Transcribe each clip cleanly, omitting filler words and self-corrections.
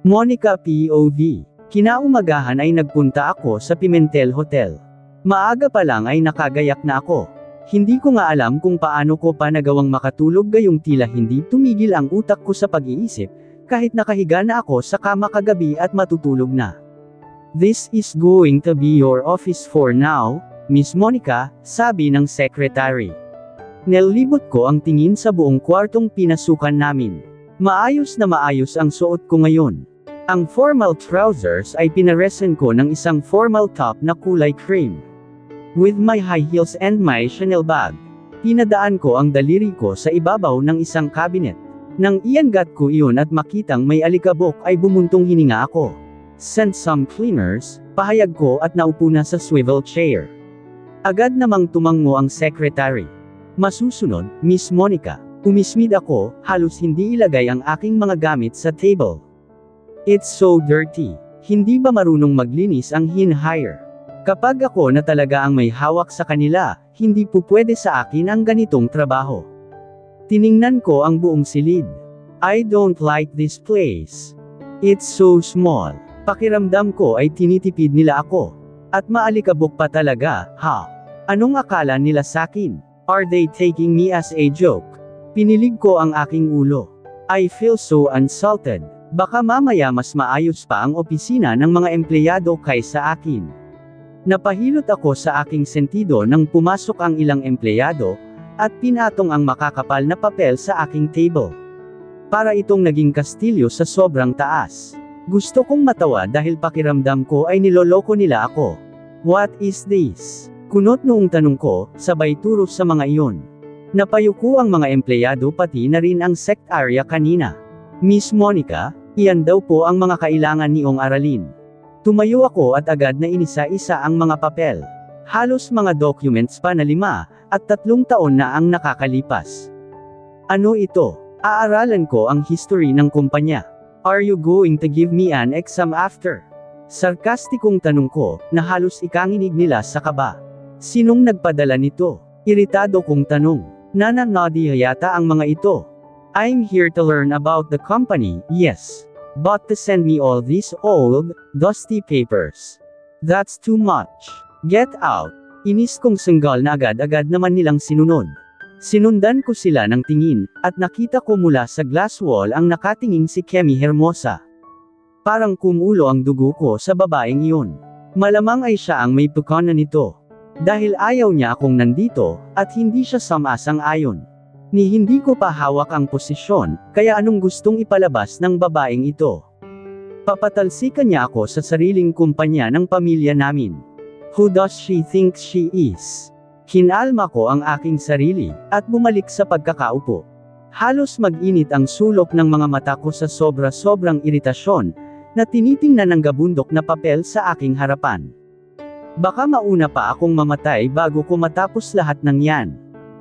Monica POV. Kinaumagahan ay nagpunta ako sa Pimentel Hotel. Maaga pa lang ay nakagayak na ako. Hindi ko nga alam kung paano ko pa nagawang makatulog gayong tila hindi tumigil ang utak ko sa pag-iisip, kahit nakahiga na ako sa kama kagabi at matutulog na. "This is going to be your office for now, Miss Monica," sabi ng secretary. Nilibot ko ang tingin sa buong kwartong pinasukan namin. Maayos na maayos ang suot ko ngayon. Ang formal trousers ay pinaresen ko ng isang formal top na kulay cream. With my high heels and my Chanel bag, pinadaan ko ang daliri ko sa ibabaw ng isang cabinet. Nang iangat ko iyon at makitang may alikabok ay bumuntong hininga ako. "Send some cleaners," pahayag ko at naupo na sa swivel chair. Agad namang tumango ang secretary. "Masusunod, Miss Monica." Umismid ako, halos hindi ilagay ang aking mga gamit sa table. "It's so dirty. Hindi ba marunong maglinis ang hin-hire? Kapag ako na talaga ang may hawak sa kanila, hindi po pwede sa akin ang ganitong trabaho." Tiningnan ko ang buong silid. "I don't like this place. It's so small." Pakiramdam ko ay tinitipid nila ako. At maalikabok pa talaga, ha? Anong akala nila sakin? Are they taking me as a joke? Pinilig ko ang aking ulo. I feel so insulted. Baka mamaya mas maayos pa ang opisina ng mga empleyado kaysa akin. Napahilot ako sa aking sentido nang pumasok ang ilang empleyado, at pinatong ang makakapal na papel sa aking table. Para itong naging kastilyo sa sobrang taas. Gusto kong matawa dahil pakiramdam ko ay niloloko nila ako. "What is this?" Kunot noong tanong ko, sabay turo sa mga iyon. Napayuko ang mga empleyado pati na rin ang sect area kanina. "Miss Monica, iyan daw po ang mga kailangan niyong aralin." Tumayo ako at agad na inisa-isa ang mga papel. Halos mga documents pa na 5, at 3 taon na ang nakakalipas. "Ano ito?" "Aaralan ko ang history ng kumpanya. Are you going to give me an exam after?" Sarkastikong tanong ko, na halos ikanginig nila sa kaba. Sinong nagpadala nito? Iritado kong tanong. Nananodi yata ang mga ito. "I'm here to learn about the company, yes. But to send me all these old, dusty papers. That's too much. Get out." Inis kong senggal na agad-agad naman nilang sinunod. Sinundan ko sila ng tingin, at nakita ko mula sa glass wall ang nakatingin si Kemi Hermosa. Parang kumulo ang dugo ko sa babaeng iyon. Malamang ay siya ang may pukana nito. Dahil ayaw niya akong nandito, at hindi siya sumasang-ayon. Ni hindi ko pa hawak ang posisyon, kaya anong gustong ipalabas ng babaeng ito? Papatalsikan niya ako sa sariling kumpanya ng pamilya namin. Who does she think she is? Kinalma ko ang aking sarili, at bumalik sa pagkakaupo. Halos mag-init ang sulok ng mga mata ko sa sobra-sobrang iritasyon, na tinitingnan ng gabundok na papel sa aking harapan. Baka mauna pa akong mamatay bago ko matapos lahat ng yan.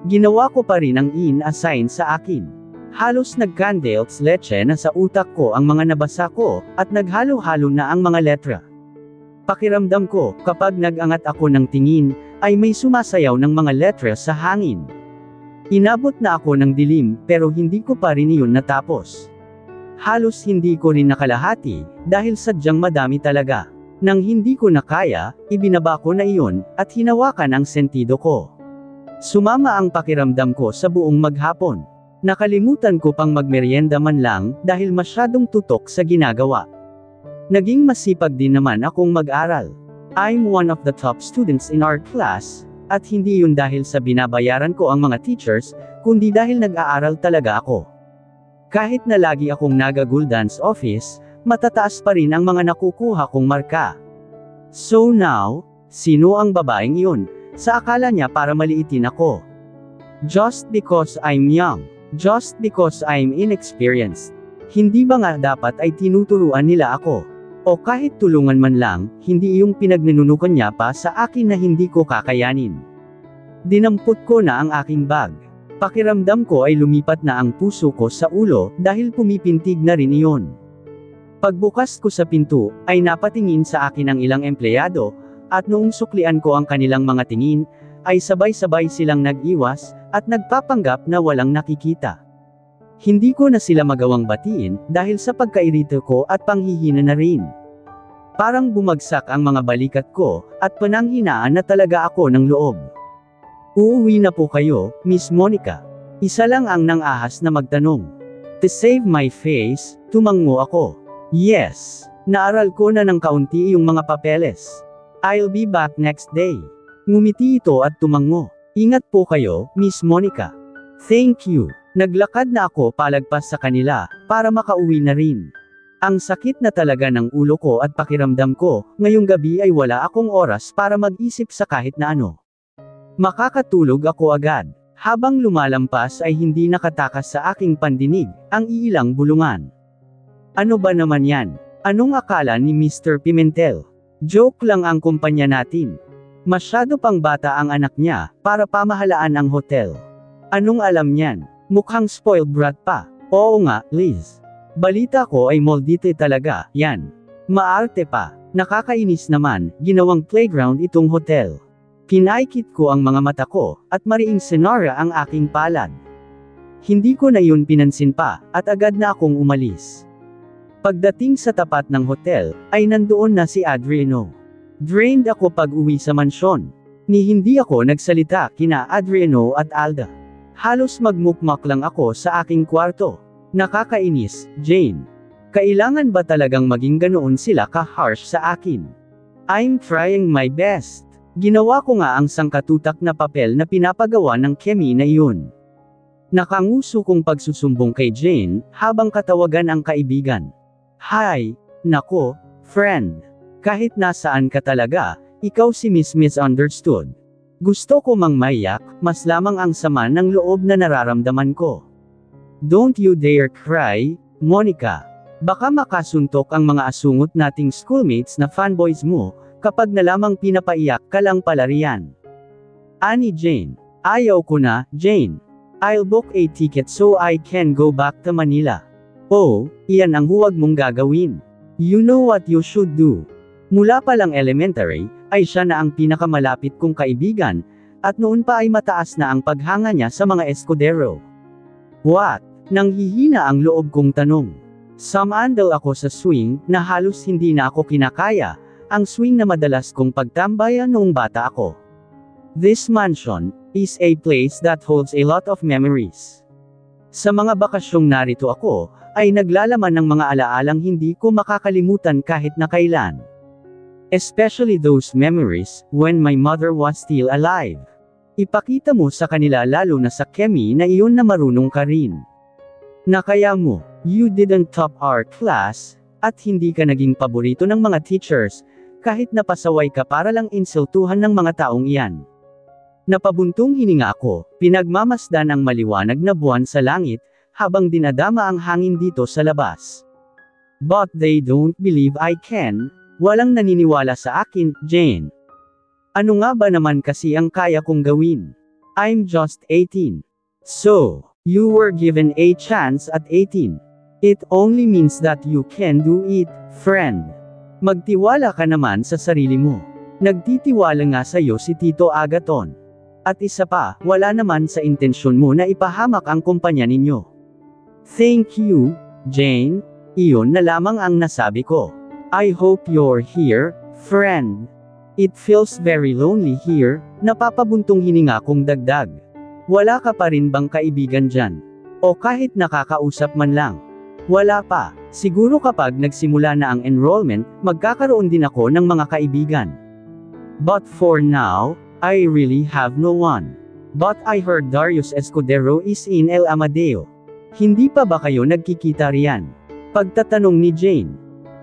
Ginawa ko pa rin ang in-assign sa akin. Halos nagkandels leche na sa utak ko ang mga nabasa ko, at naghalo-halo na ang mga letra. Pakiramdam ko, kapag nag-angat ako ng tingin, ay may sumasayaw ng mga letra sa hangin. Inabot na ako ng dilim, pero hindi ko pa rin iyon natapos. Halos hindi ko rin nakalahati, dahil sadyang madami talaga. Nang hindi ko na kaya, ibinaba ko na iyon, at hinawakan ang sentido ko. Sumama ang pakiramdam ko sa buong maghapon. Nakalimutan ko pang magmeryenda man lang, dahil masyadong tutok sa ginagawa. Naging masipag din naman akong mag-aral. I'm one of the top students in our class, at hindi yun dahil sa binabayaran ko ang mga teachers, kundi dahil nag-aaral talaga ako. Kahit na lagi akong naga-Guldans office, matataas pa rin ang mga nakukuha kong marka. So now, sino ang babaeng iyon? Sa akala niya para maliitin ako. Just because I'm young. Just because I'm inexperienced. Hindi ba nga dapat ay tinuturuan nila ako? O kahit tulungan man lang, hindi iyong pinagninunukan niya pa sa akin na hindi ko kakayanin. Dinampot ko na ang aking bag. Pakiramdam ko ay lumipat na ang puso ko sa ulo, dahil pumipintig na rin iyon. Pagbukas ko sa pinto, ay napatingin sa akin ang ilang empleyado, at noong suklian ko ang kanilang mga tingin, ay sabay-sabay silang nag-iwas, at nagpapanggap na walang nakikita. Hindi ko na sila magawang batiin, dahil sa pagkairito ko at panghihina na rin. Parang bumagsak ang mga balikat ko, at pananghinaan na talaga ako ng loob. Uuwi na po kayo, Miss Monica. Isa lang ang nang-ahas na magtanong. To save my face, tumango ako. Yes, naaral ko na ng kaunti yung mga papeles. I'll be back next day. Ngumiti ito at tumango. Ingat po kayo, Miss Monica. Thank you. Naglakad na ako palagpas sa kanila, para makauwi na rin. Ang sakit na talaga ng ulo ko at pakiramdam ko, ngayong gabi ay wala akong oras para mag-isip sa kahit na ano. Makakatulog ako agad. Habang lumalampas ay hindi nakatakas sa aking pandinig, ang iilang bulungan. Ano ba naman yan? Anong akala ni Mr. Pimentel? Joke lang ang kumpanya natin. Masyado pang bata ang anak niya, para pamahalaan ang hotel. Anong alam niyan? Mukhang spoiled brat pa. Oo nga, Liz. Balita ko ay moldite talaga, yan. Maarte pa. Nakakainis naman, ginawang playground itong hotel. Pinaikit ko ang mga mata ko, at mariing senara ang aking palad. Hindi ko na yun pinansin pa, at agad na akong umalis. Pagdating sa tapat ng hotel, ay nandoon na si Adriano. Drained ako pag-uwi sa mansyon. Ni hindi ako nagsalita kina Adriano at Alda. Halos magmukmak lang ako sa aking kwarto. Nakakainis, Jane. Kailangan ba talagang maging ganoon sila ka-harsh sa akin? I'm trying my best. Ginawa ko nga ang sangkatutak na papel na pinapagawa ng Kemi na iyon. Nakanguso kong pagsusumbong kay Jane, habang katawagan ang kaibigan. Hi, nako, friend. Kahit nasaan ka talaga, ikaw si Miss Misunderstood. Gusto ko mang maiyak, mas lamang ang sama ng loob na nararamdaman ko. Don't you dare cry, Monica. Baka makasuntok ang mga asungot nating schoolmates na fanboys mo, kapag nalamang pinapaiyak ka lang pala riyan. Ani Jane. Ayaw ko na, Jane. I'll book a ticket so I can go back to Manila. Oh, iyan ang huwag mong gagawin. You know what you should do. Mula pa lang elementary, ay siya na ang pinakamalapit kong kaibigan, at noon pa ay mataas na ang paghanga niya sa mga escudero. What? Nanghihina ang loob kong tanong. Sumandal ako sa swing, na halos hindi na ako kinakaya, ang swing na madalas kong pagtambayan noong bata ako. This mansion is a place that holds a lot of memories. Sa mga bakasyong narito ako, ay naglalaman ng mga alaalang hindi ko makakalimutan kahit na kailan. Especially those memories, when my mother was still alive. Ipakita mo sa kanila lalo na sa Kemi na iyon na marunong ka rin. Na kaya mo, you didn't top art class, at hindi ka naging paborito ng mga teachers, kahit napasaway ka para lang insultuhan ng mga taong iyan. Napabuntong hininga ako, pinagmamasdan ang maliwanag na buwan sa langit, habang dinadama ang hangin dito sa labas. But they don't believe I can. Walang naniniwala sa akin, Jane. Ano nga ba naman kasi ang kaya kong gawin? I'm just 18. So, you were given a chance at 18. It only means that you can do it, friend. Magtiwala ka naman sa sarili mo. Nagtitiwala nga sa'yo si Tito Agaton. At isa pa, wala naman sa intensyon mo na ipahamak ang kumpanya ninyo. Thank you, Jane. Iyon na lamang ang nasabi ko. I hope you're here, friend. It feels very lonely here, napapabuntong hininga kong dagdag. Wala ka pa rin bang kaibigan dyan? O kahit nakakausap man lang? Wala pa. Siguro kapag nagsimula na ang enrollment, magkakaroon din ako ng mga kaibigan. But for now, I really have no one. But I heard Darius Escudero is in El Amadeo. Hindi pa ba kayo nagkikita riyan? Pagtatanong ni Jane.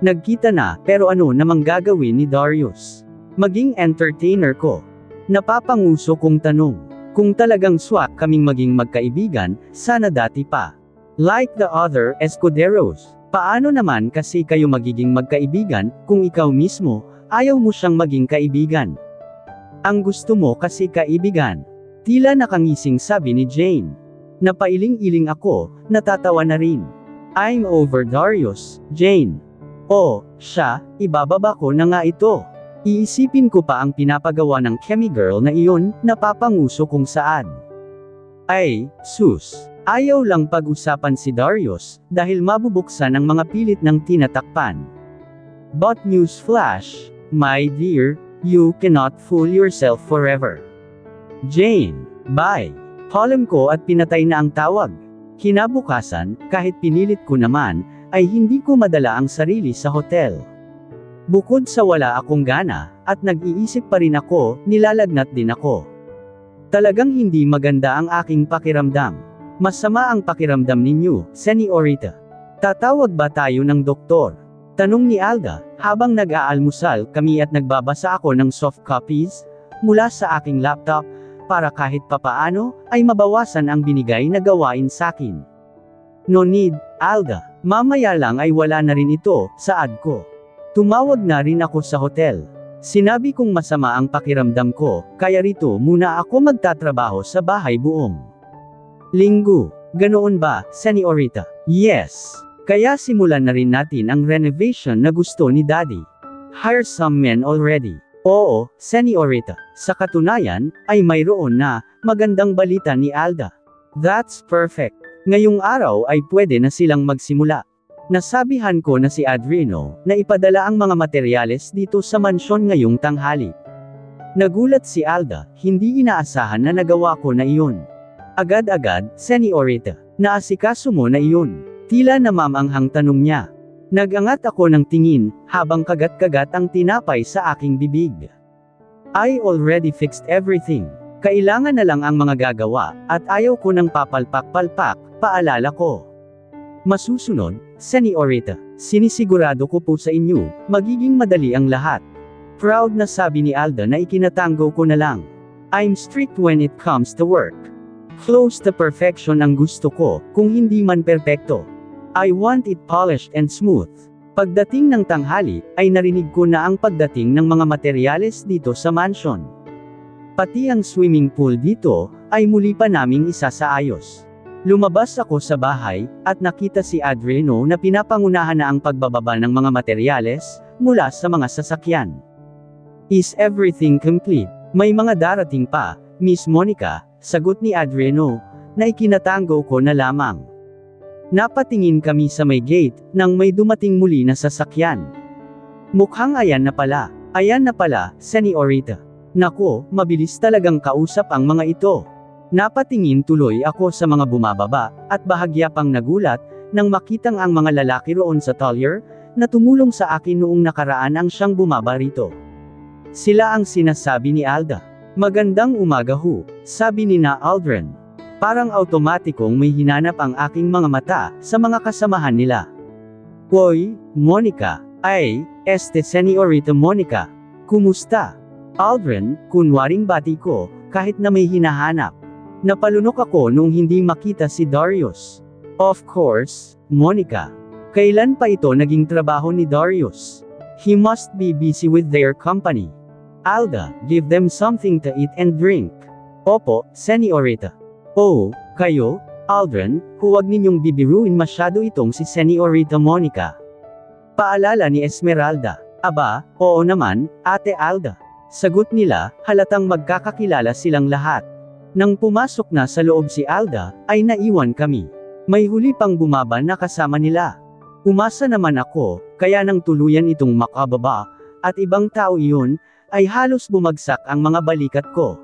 Nagkita na, pero ano namang gagawin ni Darius? Maging entertainer ko. Napapanguso kong tanong. Kung talagang swak kaming maging magkaibigan, sana dati pa. Like the other Escuderos. Paano naman kasi kayo magiging magkaibigan, kung ikaw mismo, ayaw mo siyang maging kaibigan? Ang gusto mo kasi kaibigan. Tila nakangising sabi ni Jane. Napailing-iling ako, natatawa na rin. I'm over Darius, Jane. Oh, siya, ibababa ko na nga ito. Iisipin ko pa ang pinapagawa ng Kemi girl na iyon, napapanguso kung saan. Ay, sus. Ayaw lang pag-usapan si Darius, dahil mabubuksan ang mga pilit ng tinatakpan. But newsflash, my dear, you cannot fool yourself forever. Jane, bye. Column ko at pinatay na ang tawag. Kinabukasan, kahit pinilit ko naman, ay hindi ko madala ang sarili sa hotel. Bukod sa wala akong gana, at nag-iisip pa rin ako, nilalagnat din ako. Talagang hindi maganda ang aking pakiramdam. Masama ang pakiramdam ninyo, Senyorita. Tatawag ba tayo ng doktor? Tanong ni Alda, habang nag-aalmusal kami at nagbabasa ako ng soft copies, mula sa aking laptop, para kahit papaano, ay mabawasan ang binigay na gawain sakin. No need, Alda. Mamaya lang ay wala na rin ito, saad ko. Tumawag na rin ako sa hotel. Sinabi kong masama ang pakiramdam ko, kaya rito muna ako magtatrabaho sa bahay buong linggo. Ganoon ba, Senyorita? Yes. Kaya simulan na rin natin ang renovation na gusto ni Daddy. Hire some men already. Oo, Senyorita. Sa katunayan, ay mayroon na, magandang balita ni Alda. That's perfect. Ngayong araw ay pwede na silang magsimula. Nasabihan ko na si Adriano, na ipadala ang mga materyales dito sa mansyon ngayong tanghali. Nagulat si Alda, hindi inaasahan na nagawa ko na iyon. Agad-agad, Senyorita. Naasikaso mo na iyon. Tila namamanghang tanong niya. Nagangat ako ng tingin, habang kagat-kagat ang tinapay sa aking bibig. I already fixed everything. Kailangan na lang ang mga gagawa, at ayaw ko ng papalpak-palpak, paalala ko. Masusunod, Senyorita, sinisigurado ko po sa inyo, magiging madali ang lahat. Proud na sabi ni Alda na ikinatango ko na lang. I'm strict when it comes to work. Close to perfection ang gusto ko, kung hindi man perpekto. I want it polished and smooth. Pagdating ng tanghali, ay narinig ko na ang pagdating ng mga materyales dito sa mansion. Pati ang swimming pool dito, ay muli pa naming isasaayos. Lumabas ako sa bahay, at nakita si Adriano na pinapangunahan na ang pagbababa ng mga materyales, mula sa mga sasakyan. Is everything complete? May mga darating pa, Miss Monica, sagot ni Adriano, na ikinatango ko na lamang. Napatingin kami sa may gate, nang may dumating muli na sasakyan. Mukhang ayan na pala, Senyorita. Nako, mabilis talagang kausap ang mga ito. Napatingin tuloy ako sa mga bumababa, at bahagya pang nagulat, nang makitang ang mga lalaki roon sa Collier, na tumulong sa akin noong nakaraan ang siyang bumaba rito. Sila ang sinasabi ni Alda. Magandang umaga ho, sabi ni na Aldrin. Parang automatikong may hinanap ang aking mga mata, sa mga kasamahan nila. Hoy, Monica, ay, Senyorita Monica. Kumusta? Aldrin, kunwaring bati ko, kahit na may hinahanap. Napalunok ako nung hindi makita si Darius. Of course, Monica. Kailan pa ito naging trabaho ni Darius? He must be busy with their company. Alda, give them something to eat and drink. Opo, Senyorita. Oh, kayo, Aldrin, huwag ninyong bibiruin masyado itong si Senyorita Monica. Paalala ni Esmeralda. Aba, oo naman, Ate Alda. Sagot nila, halatang magkakakilala silang lahat. Nang pumasok na sa loob si Alda, ay naiwan kami. May huli pang bumaba na kasama nila. Umasa naman ako, kaya nang tuluyan itong makababa, at ibang tao iyon, ay halos bumagsak ang mga balikat ko.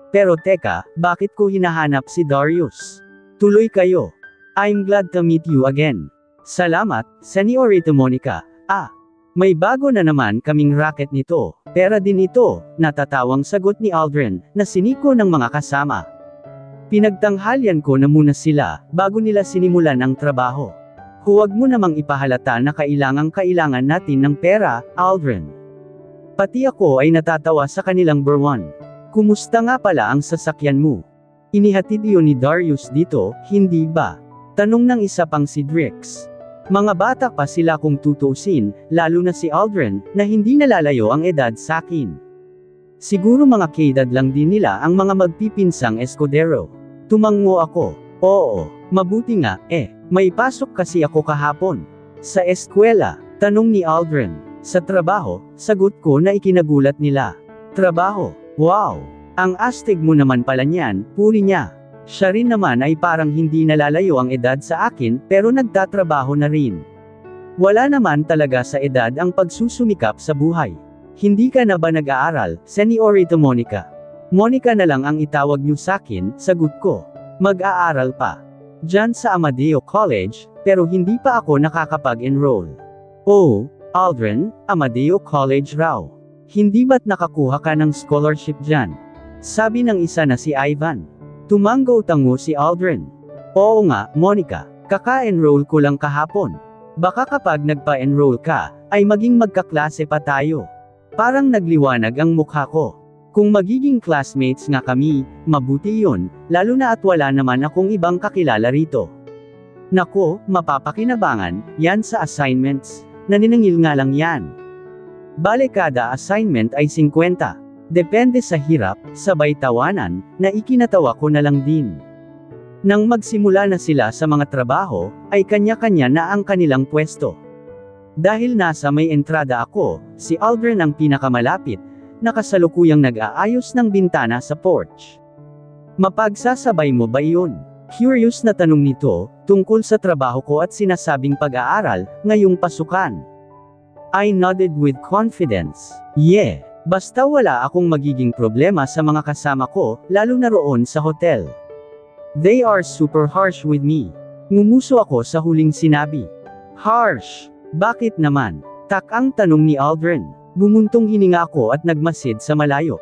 Pero teka, bakit ko hinahanap si Darius? Tuloy kayo. I'm glad to meet you again. Salamat, Senyorita Monica. May bago na naman kaming racket nito. Pera din ito, natatawang sagot ni Aldrin, na siniko ng mga kasama. Pinagtanghalian ko na muna sila, bago nila sinimulan ang trabaho. Huwag mo namang ipahalata na kailangan natin ng pera, Aldrin. Pati ako ay natatawa sa kanilang berwan. Kumusta nga pala ang sasakyan mo? Inihatid iyon ni Darius dito, hindi ba? Tanong ng isa pang si Drix. Mga bata pa sila kung tutusin, lalo na si Aldrin, na hindi nalalayo ang edad sa akin. Siguro mga kaedad lang din nila ang mga magpipinsang eskodero. Tumango ako. Oo, mabuti nga, may pasok kasi ako kahapon. Sa eskwela, tanong ni Aldrin. Sa trabaho, sagot ko na ikinagulat nila. Trabaho, wow! Ang astig mo naman pala niyan, puri niya. Siya rin naman ay parang hindi nalalayo ang edad sa akin, pero nagtatrabaho na rin. Wala naman talaga sa edad ang pagsusumikap sa buhay. Hindi ka na ba nag-aaral, Señorita Monica? Monica na lang ang itawag niyo sakin, sagot ko. Mag-aaral pa. Diyan sa Amadeo College, pero hindi pa ako nakakapag-enroll. Oh, Aldrin, Amadeo College raw. Hindi ba't nakakuha ka ng scholarship dyan? Sabi ng isa na si Ivan. Tumango-tango si Aldrin. Oo nga, Monica, kaka-enroll ko lang kahapon. Baka kapag nagpa-enroll ka, ay maging magkaklase pa tayo. Parang nagliwanag ang mukha ko. Kung magiging classmates nga kami, mabuti yun, lalo na at wala naman akong ibang kakilala rito. Nako, mapapakinabangan, yan sa assignments. Naniningil nga lang yan. Bale kada assignment ay 50. Depende sa hirap, sabay tawanan, na ikinatawa ko na lang din. Nang magsimula na sila sa mga trabaho, ay kanya-kanya na ang kanilang pwesto. Dahil nasa may entrada ako, si Aldrin ang pinakamalapit, nakasalukuyang nag-aayos ng bintana sa porch. Mapagsasabay mo ba iyon? Curious na tanong nito, tungkol sa trabaho ko at sinasabing pag-aaral, ngayong pasukan. I nodded with confidence. Yeah. Basta wala akong magiging problema sa mga kasama ko, lalo na roon sa hotel. They are super harsh with me. Ngumuso ako sa huling sinabi. Harsh? Bakit naman? Tak ang tanong ni Aldrin. Bumuntong hininga ako at nagmasid sa malayo.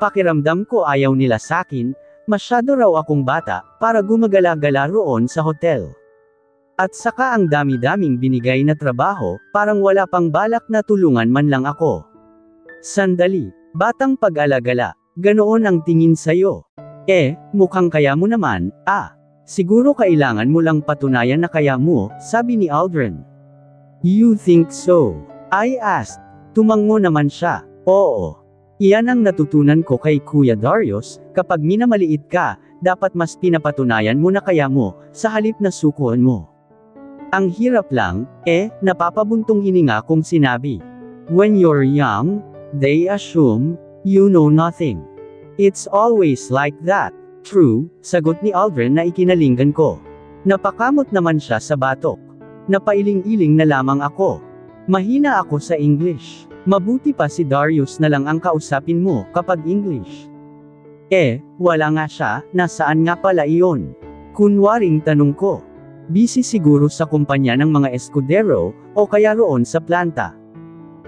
Pakiramdam ko ayaw nila sakin, masyado raw akong bata, para gumagala-gala roon sa hotel. At saka ang dami-daming binigay na trabaho, parang wala pang balak na tulungan man lang ako. Sandali, batang pag-alagala, ganoon ang tingin sa'yo. Mukhang kaya mo naman, siguro kailangan mo lang patunayan na kaya mo, sabi ni Aldrin. You think so? I asked. Tumango naman siya. Oo. Iyan ang natutunan ko kay Kuya Darius, kapag minamaliit ka, dapat mas pinapatunayan mo na kaya mo, sa halip na sukuan mo. Ang hirap lang, napapabuntong hininga kong sinabi. When you're young, they assume, you know nothing. It's always like that. True, sagot ni Aldrin na ikinalinggan ko. Napakamot naman siya sa batok. Napailing-iling na lamang ako. Mahina ako sa English. Mabuti pa si Darius na lang ang kausapin mo kapag English. Wala nga siya, nasaan nga pala iyon? Kunwaring tanong ko. Busy siguro sa kumpanya ng mga escudero, o kaya roon sa planta.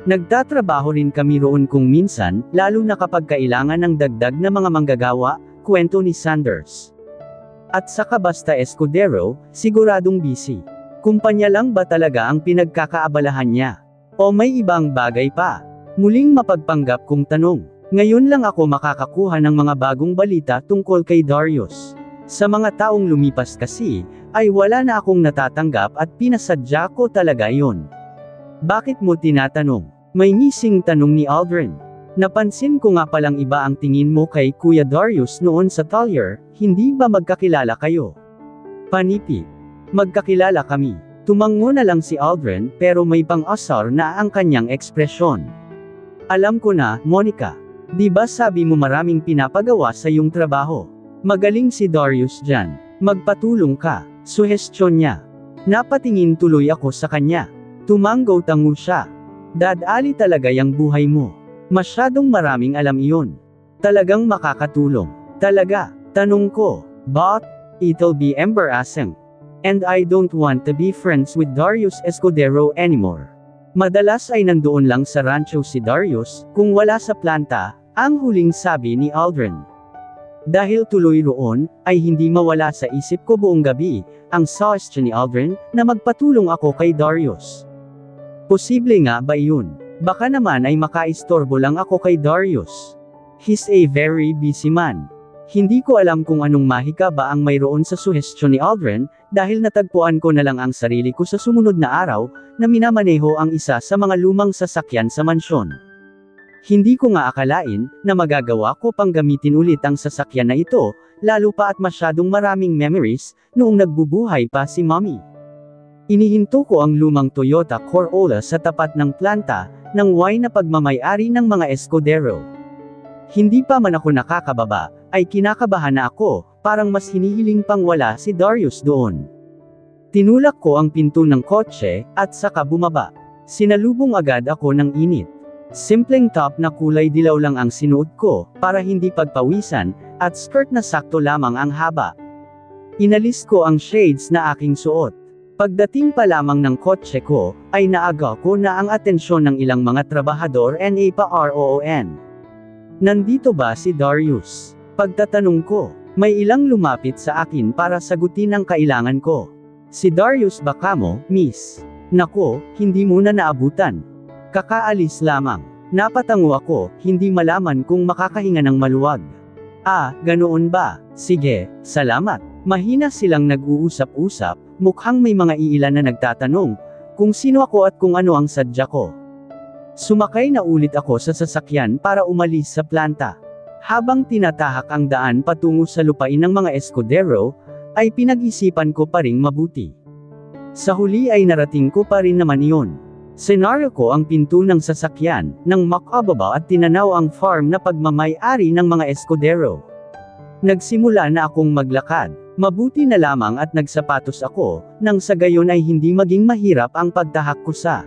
Nagtatrabaho rin kami roon kung minsan, lalo na kapag kailangan ng dagdag na mga manggagawa, kwento ni Sanders. At saka basta escudero, siguradong busy. Kumpanya lang ba talaga ang pinagkakaabalahan niya? O may ibang bagay pa? Muling mapagpanggap kong tanong. Ngayon lang ako makakakuha ng mga bagong balita tungkol kay Darius. Sa mga taong lumipas kasi, ay wala na akong natatanggap at pinasadya ko talaga yon. Bakit mo tinatanong? May ngising tanong ni Aldrin. Napansin ko nga palang iba ang tingin mo kay Kuya Darius noon sa Talyer, hindi ba magkakilala kayo? Panipi. Magkakilala kami. Tumango na lang si Aldrin pero may pang-asar na ang kanyang ekspresyon. Alam ko na, Monica. Di ba sabi mo maraming pinapagawa sa iyong trabaho? Magaling si Darius dyan. Magpatulong ka. Suhestyon niya. Napatingin tuloy ako sa kanya. Tumango-tango siya. Dadali talaga yang buhay mo. Masyadong maraming alam iyon. Talagang makakatulong. Talaga. Tanong ko. But, it'll be embarrassing. And I don't want to be friends with Darius Escudero anymore. Madalas ay nandoon lang sa rancho si Darius, kung wala sa planta, ang huling sabi ni Aldrin. Dahil tuloy roon, ay hindi mawala sa isip ko buong gabi, ang suggestion ni Aldrin, na magpatulong ako kay Darius. Posible nga ba yun? Baka naman ay makaistorbo lang ako kay Darius. He's a very busy man. Hindi ko alam kung anong mahika ba ang mayroon sa suhestyon ni Aldrin, dahil natagpuan ko na lang ang sarili ko sa sumunod na araw, na minamaneho ang isa sa mga lumang sasakyan sa mansyon. Hindi ko nga akalain, na magagawa ko pang gamitin ulit ang sasakyan na ito, lalo pa at masyadong maraming memories, noong nagbubuhay pa si Mommy. Inihinto ko ang lumang Toyota Corolla sa tapat ng planta, ng na pagmamay-ari ng mga escudero. Hindi pa man ako nakakababa, ay kinakabahan na ako, parang mas hinihiling pang wala si Darius doon. Tinulak ko ang pinto ng kotse, at saka bumaba. Sinalubong agad ako ng init. Simpleng top na kulay dilaw lang ang sinuot ko, para hindi pagpawisan, at skirt na sakto lamang ang haba. Inalis ko ang shades na aking suot. Pagdating pa lamang ng kotse ko, ay naaga ko na ang atensyon ng ilang mga trabahador na pa-roon. Nandito ba si Darius? Pagtatanong ko, may ilang lumapit sa akin para sagutin ang kailangan ko. Si Darius ba kamo, miss? Nako, hindi muna naabutan. Kakaalis lamang. Napatango ako, hindi malaman kung makakahinga ng maluwag. Ah, ganoon ba? Sige, salamat. Mahina silang nag-uusap-usap, mukhang may mga iilan na nagtatanong, kung sino ako at kung ano ang sadya ko. Sumakay na ulit ako sa sasakyan para umalis sa planta. Habang tinatahak ang daan patungo sa lupain ng mga escudero, ay pinag-isipan ko pa ring mabuti. Sa huli ay narating ko pa rin naman iyon. Senaryo ko ang pinto ng sasakyan, nang makababa at tinanaw ang farm na pagmamay-ari ng mga escudero. Nagsimula na akong maglakad. Mabuti na lamang at nagsapatos ako, nang sa gayon ay hindi maging mahirap ang pagtahak ko sa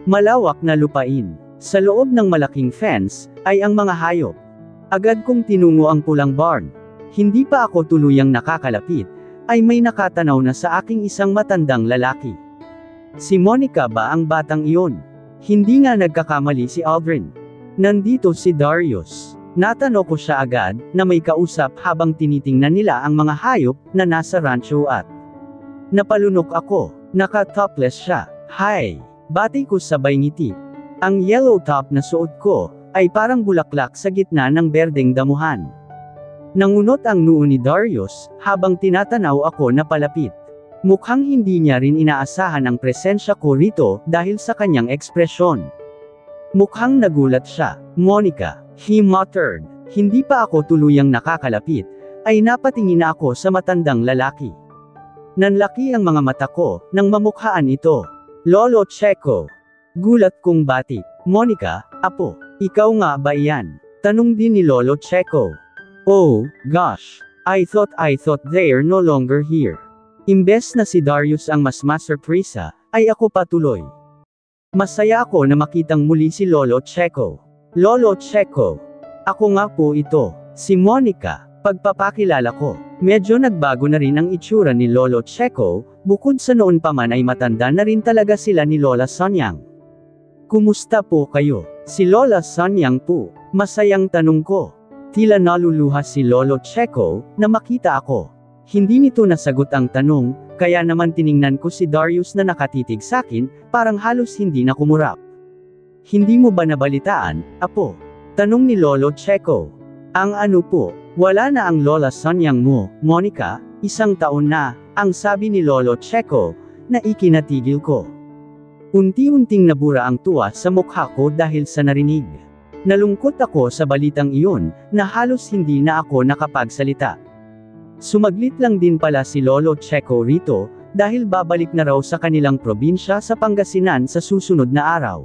malawak na lupain. Sa loob ng malaking fence, ay ang mga hayop. Agad kong tinungo ang pulang barn. Hindi pa ako tuluyang nakakalapit, ay may nakatanaw na sa aking isang matandang lalaki. Si Monica ba ang batang iyon? Hindi nga nagkakamali si Aldrin. Nandito si Darius. Natano ko siya agad, na may kausap habang tinitingnan nila ang mga hayop na nasa rancho at napalunok ako. Naka-topless siya. Hi! Bati ko sabay ngiti. Ang yellow top na suot ko, ay parang bulaklak sa gitna ng berdeng damuhan. Nangunot ang noo ni Darius, habang tinatanaw ako na palapit. Mukhang hindi niya rin inaasahan ang presensya ko rito, dahil sa kanyang ekspresyon. Mukhang nagulat siya. Monica, he muttered. Hindi pa ako tuluyang nakakalapit, ay napatingin na ako sa matandang lalaki. Nanlaki ang mga mata ko, nang mamukhaan ito. Lolo Checo. Gulat kong bati. Monica, apo, ikaw nga ba iyan? Tanong din ni Lolo Checo. Oh, gosh. I thought they're no longer here. Imbes na si Darius ang mas masurpresa, ay ako patuloy. Masaya ako na makitang muli si Lolo Checo. Lolo Checo. Ako nga po ito, si Monica. Pagpapakilala ko, medyo nagbago na rin ang itsura ni Lolo Checo, bukod sa noon pa man ay matanda na rin talaga sila ni Lola Sanyang. Kumusta po kayo? Si Lola Sanyang po. Masayang tanong ko. Tila naluluha si Lolo Checo, na makita ako. Hindi nito nasagot ang tanong, kaya naman tiningnan ko si Darius na nakatitig sakin, parang halos hindi na kumurap. Hindi mo ba nabalitaan, apo? Tanong ni Lolo Checo. Ang ano po, wala na ang Lola Sanyang mo, Monica, 1 taon na, ang sabi ni Lolo Checo, na ikinatigil ko. Unti-unting nabura ang tuwa sa mukha ko dahil sa narinig. Nalungkot ako sa balitang iyon, na halos hindi na ako nakapagsalita. Sumaglit lang din pala si Lolo Checo rito, dahil babalik na raw sa kanilang probinsya sa Pangasinan sa susunod na araw.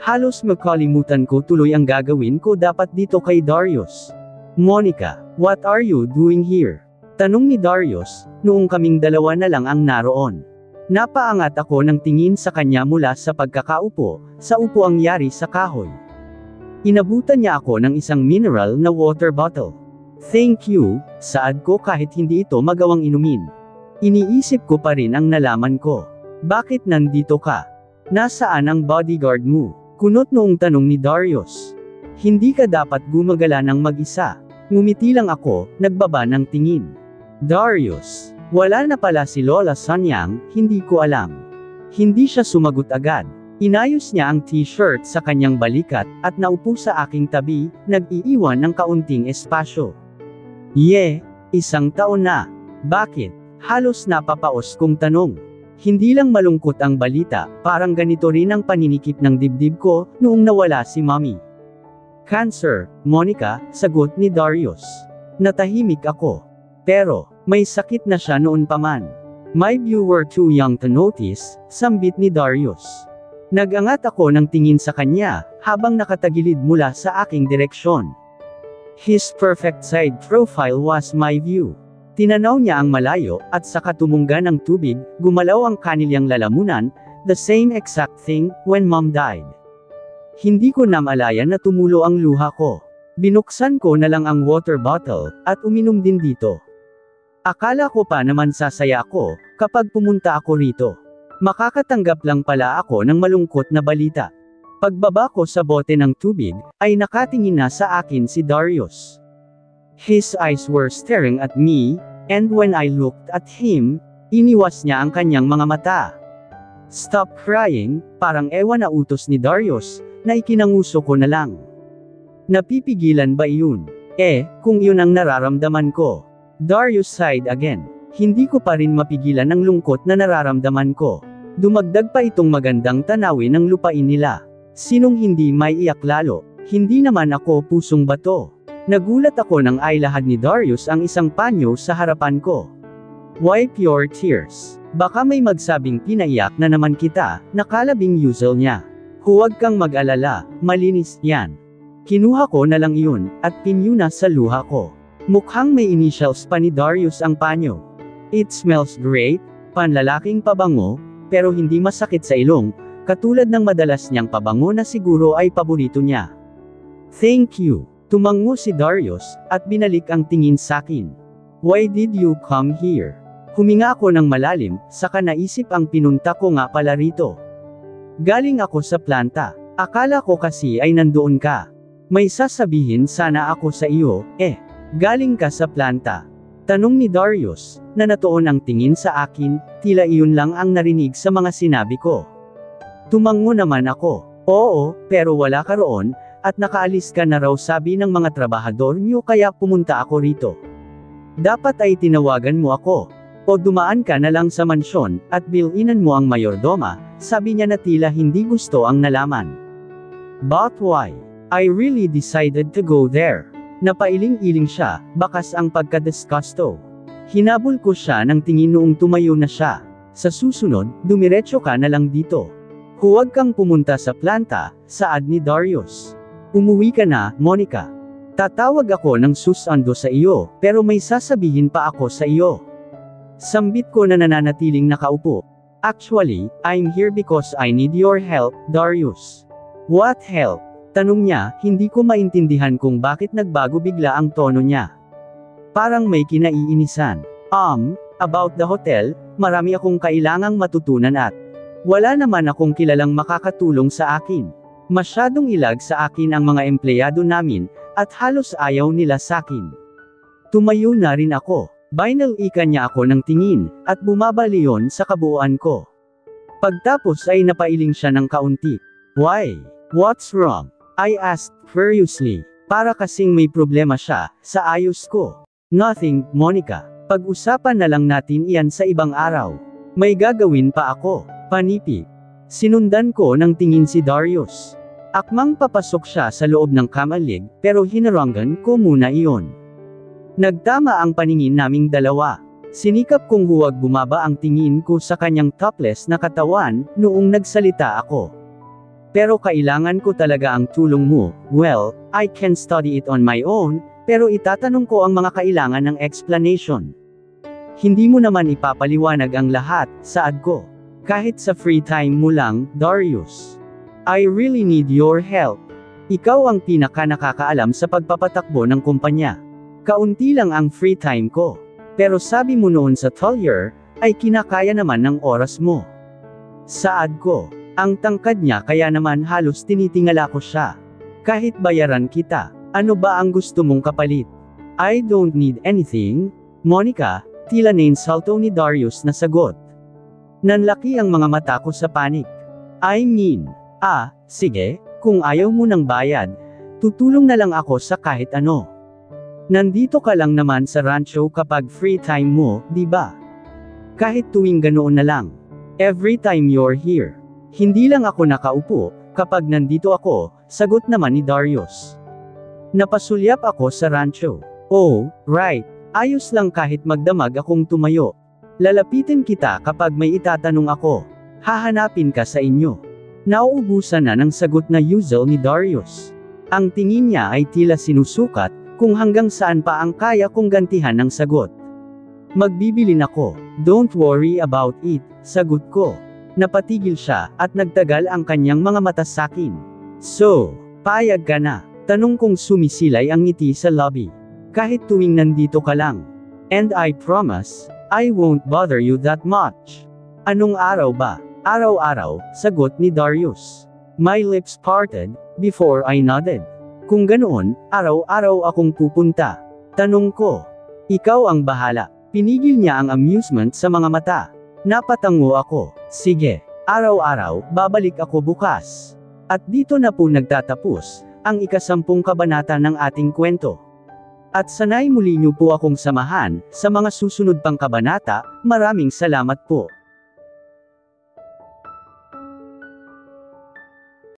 Halos makalimutan ko tuloy ang gagawin ko dapat dito kay Darius. Monica, what are you doing here? Tanong ni Darius, noong kaming dalawa na lang ang naroon. Napaangat ako ng tingin sa kanya mula sa pagkakaupo, sa upuang yari sa kahoy. Inabutan niya ako ng isang mineral na water bottle. Thank you, saad ko kahit hindi ito magawang inumin. Iniisip ko pa rin ang nalaman ko. Bakit nandito ka? Nasaan ang bodyguard mo? Kunot noong tanong ni Darius. Hindi ka dapat gumagala ng mag-isa. Ngumiti lang ako, nagbaba ng tingin. Darius, wala na pala si Lola Sanyang, hindi ko alam. Hindi siya sumagot agad. Inayos niya ang t-shirt sa kanyang balikat, at naupo sa aking tabi, nag-iiwan ng kaunting espasyo. 1 taon na. Bakit? Halos napapaos kong tanong. Hindi lang malungkot ang balita, parang ganito rin ang paninikip ng dibdib ko, noong nawala si Mommy. Cancer, Monica, sagot ni Darius. Natahimik ako. Pero, may sakit na siya noon pa man. Maybe you were too young to notice, sambit ni Darius. Nagangat ako ng tingin sa kanya, habang nakatagilid mula sa aking direksyon. His perfect side profile was my view. Tinanaw niya ang malayo, at sa katumungga ng tubig, gumalaw ang kanilyang lalamunan, the same exact thing, when Mom died. Hindi ko namalayan na tumulo ang luha ko. Binuksan ko na lang ang water bottle, at uminom din dito. Akala ko pa naman sasaya ako, kapag pumunta ako rito. Makakatanggap lang pala ako ng malungkot na balita. Pagbaba ko sa bote ng tubig, ay nakatingin na sa akin si Darius. His eyes were staring at me, and when I looked at him, iniwas niya ang kanyang mga mata. Stop crying, parang ewan na utos ni Darius, na ikinanguso ko na lang. Napipigilan ba iyon? Kung yun ang nararamdaman ko. Darius sighed again. Hindi ko pa rin mapigilan ang lungkot na nararamdaman ko. Dumagdag pa itong magandang tanawin ng lupain nila. Sinong hindi may iyak lalo? Hindi naman ako pusong bato. Nagulat ako nang ailahad ni Darius ang isang panyo sa harapan ko. Wipe your tears. Baka may magsabing pinaiyak na naman kita, nakalabing usual niya. Huwag kang mag-alala, malinis yan. Kinuha ko na lang iyon, at pinyuna sa luha ko. Mukhang may initials pa ni Darius ang panyo. It smells great, panlalaking pabango, pero hindi masakit sa ilong, katulad ng madalas niyang pabango na siguro ay paborito niya. Thank you. Tumango si Darius, at binalik ang tingin sakin. Why did you come here? Huminga ako ng malalim, saka naisip ang pinunta ko nga pala rito. Galing ako sa planta. Akala ko kasi ay nandoon ka. May sasabihin sana ako sa iyo, galing ka sa planta. Tanong ni Darius, na natuon ang tingin sa akin, tila iyon lang ang narinig sa mga sinabi ko. Tumango naman ako. Oo, pero wala ka roon, at nakaalis ka na raw sabi ng mga trabahador niyo kaya pumunta ako rito. Dapat ay tinawagan mo ako. O dumaan ka na lang sa mansyon, at bill-inan mo ang mayordoma, sabi niya na tila hindi gusto ang nalaman. But why? I really decided to go there. Napailing-iling siya, bakas ang pagkadisgusto. Hinabol ko siya ng tingin noong tumayo na siya. Sa susunod, dumiretso ka na lang dito. Huwag kang pumunta sa planta, saad ni Darius. Umuwi ka na, Monica. Tatawag ako ng susundo sa iyo, pero may sasabihin pa ako sa iyo. Sambit ko na nananatiling nakaupo. Actually, I'm here because I need your help, Darius. What help? Tanong niya, hindi ko maintindihan kung bakit nagbago bigla ang tono niya. Parang may kinaiinisan. About the hotel, marami akong kailangang matutunan at wala naman akong kilalang makakatulong sa akin. Masyadong ilag sa akin ang mga empleyado namin, at halos ayaw nila sakin. Tumayo na rin ako. Binalikan niya ako ng tingin, at bumabali yon sa kabuuan ko. Pagtapos ay napailing siya ng kaunti. Why? What's wrong? I asked furiously. Para kasing may problema siya, sa ayos ko. Nothing, Monica. Pag-usapan na lang natin iyan sa ibang araw. May gagawin pa ako. Panipig. Sinundan ko ng tingin si Darius. Akmang papasok siya sa loob ng kamalig, pero hinarangan ko muna iyon. Nagtama ang paningin naming dalawa. Sinikap kong huwag bumaba ang tingin ko sa kanyang topless na katawan, noong nagsalita ako. Pero kailangan ko talaga ang tulong mo. Well, I can study it on my own, pero itatanong ko ang mga kailangan ng explanation. Hindi mo naman ipapaliwanag ang lahat, saad ko. Kahit sa free time mo lang, Darius. I really need your help. Ikaw ang pinaka-nakakaalam sa pagpapatakbo ng kumpanya. Kaunti lang ang free time ko. Pero sabi mo noon sa Tullier, ay kinakaya naman ng oras mo. Saad ko. Ang tangkad niya kaya naman halos tinitingala ko siya. Kahit bayaran kita, ano ba ang gusto mong kapalit? I don't need anything, Monica, tila nainsulto ni Darius na sagot. Nanlaki ang mga mata ko sa panik. I mean, sige, kung ayaw mo ng bayad, tutulong na lang ako sa kahit ano. Nandito ka lang naman sa rancho kapag free time mo, di ba? Kahit tuwing ganoon na lang. Every time you're here. Hindi lang ako nakaupo, kapag nandito ako, sagot naman ni Darius. Napasulyap ako sa rancho. Oh, right. Ayos lang kahit magdamag akong tumayo. Lalapitin kita kapag may itatanong ako. Hahanapin ka sa inyo. Nauubusan na ng sagot na usual ni Darius. Ang tingin niya ay tila sinusukat, Kung hanggang saan pa ang kaya kong gantihan ng sagot. Magbibilin ako. Don't worry about it, sagot ko. Napatigil siya, at nagtagal ang kanyang mga mata sakin. So, payag ka na? Tanong kong sumisilay ang ngiti sa lobby. Kahit tuwing nandito ka lang. And I promise, I won't bother you that much. Anong araw ba? Araw-araw, sagot ni Darius. My lips parted, before I nodded. Kung ganoon, araw-araw akong pupunta. Tanong ko. Ikaw ang bahala. Pinigil niya ang amusement sa mga mata. Napatango ako. Sige. Araw-araw, babalik ako bukas. At dito na po nagtatapos, ang 10 kabanata ng ating kwento. At sanay muli niyo po akong samahan, sa mga susunod pang kabanata. Maraming salamat po.